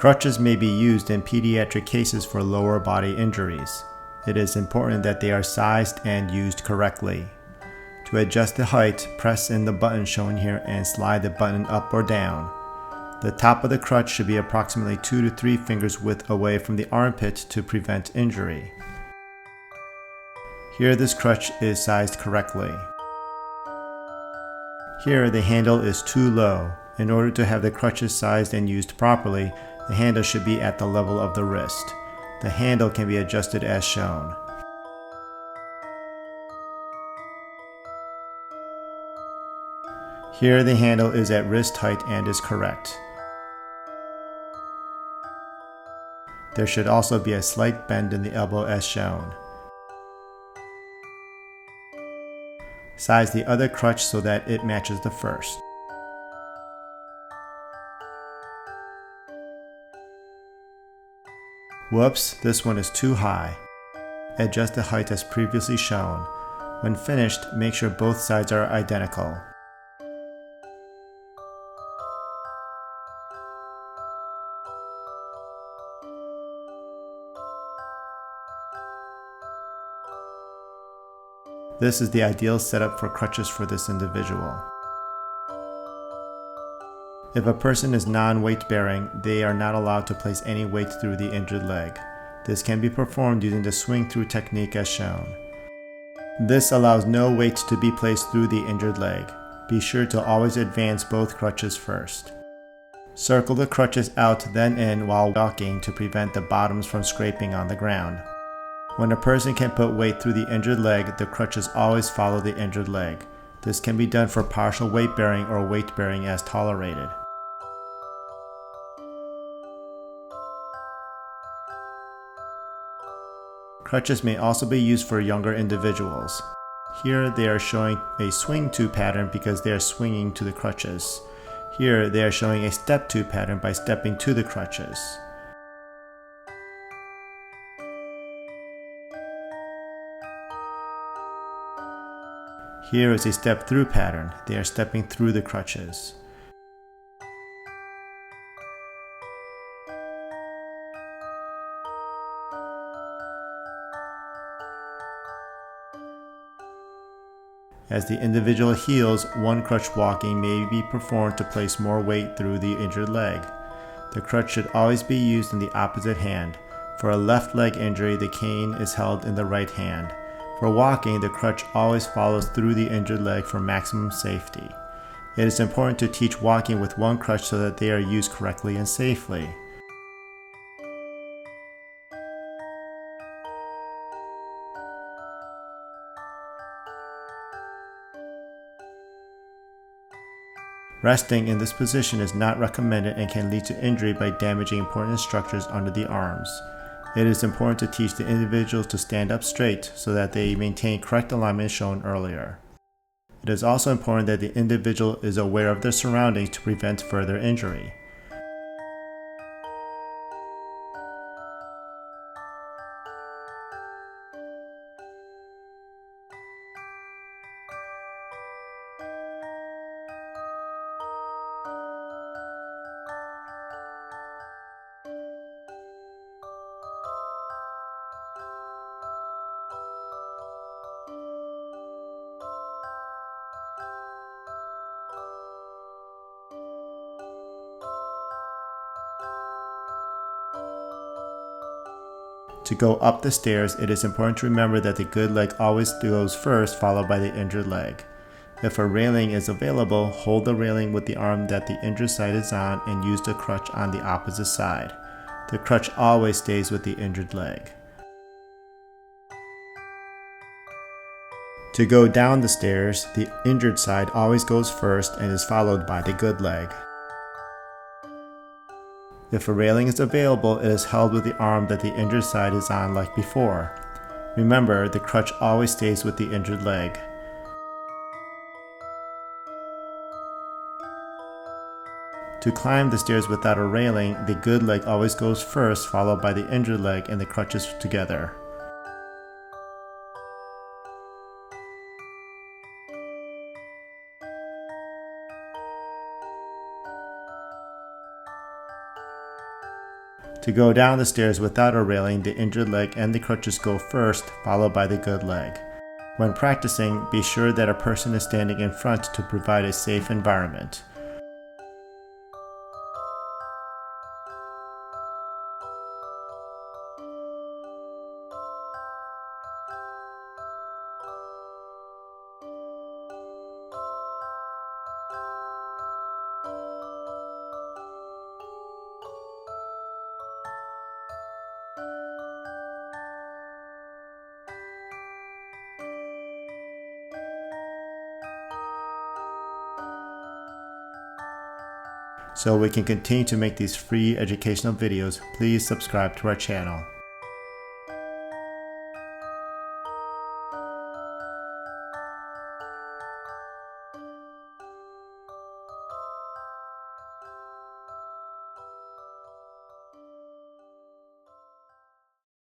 Crutches may be used in pediatric cases for lower body injuries. It is important that they are sized and used correctly. To adjust the height, press in the button shown here and slide the button up or down. The top of the crutch should be approximately 2 to 3 fingers width away from the armpit to prevent injury. Here this crutch is sized correctly. Here the handle is too low. In order to have the crutches sized and used properly, the handle should be at the level of the wrist. The handle can be adjusted as shown. Here the handle is at wrist height and is correct. There should also be a slight bend in the elbow as shown. Size the other crutch so that it matches the first. Whoops, this one is too high. Adjust the height as previously shown. When finished, make sure both sides are identical. This is the ideal setup for crutches for this individual. If a person is non-weight bearing, they are not allowed to place any weight through the injured leg. This can be performed using the swing through technique as shown. This allows no weight to be placed through the injured leg. Be sure to always advance both crutches first. Circle the crutches out then in while walking to prevent the bottoms from scraping on the ground. When a person can put weight through the injured leg, the crutches always follow the injured leg. This can be done for partial weight bearing or weight bearing as tolerated. Crutches may also be used for younger individuals. Here they are showing a swing to pattern because they are swinging to the crutches. Here they are showing a step to pattern by stepping to the crutches. Here is a step through pattern. They are stepping through the crutches. As the individual heals, one crutch walking may be performed to place more weight through the injured leg. The crutch should always be used in the opposite hand. For a left leg injury, the cane is held in the right hand. For walking, the crutch always follows through the injured leg for maximum safety. It is important to teach walking with one crutch so that they are used correctly and safely. Resting in this position is not recommended and can lead to injury by damaging important structures under the arms. It is important to teach the individuals to stand up straight so that they maintain correct alignment shown earlier. It is also important that the individual is aware of their surroundings to prevent further injury. To go up the stairs, it is important to remember that the good leg always goes first, followed by the injured leg. If a railing is available, hold the railing with the arm that the injured side is on and use the crutch on the opposite side. The crutch always stays with the injured leg. To go down the stairs, the injured side always goes first and is followed by the good leg. If a railing is available, it is held with the arm that the injured side is on like before. Remember, the crutch always stays with the injured leg. To climb the stairs without a railing, the good leg always goes first, followed by the injured leg and the crutches together. To go down the stairs without a railing, the injured leg and the crutches go first, followed by the good leg. When practicing, be sure that a person is standing in front to provide a safe environment. So we can continue to make these free educational videos, please subscribe to our channel.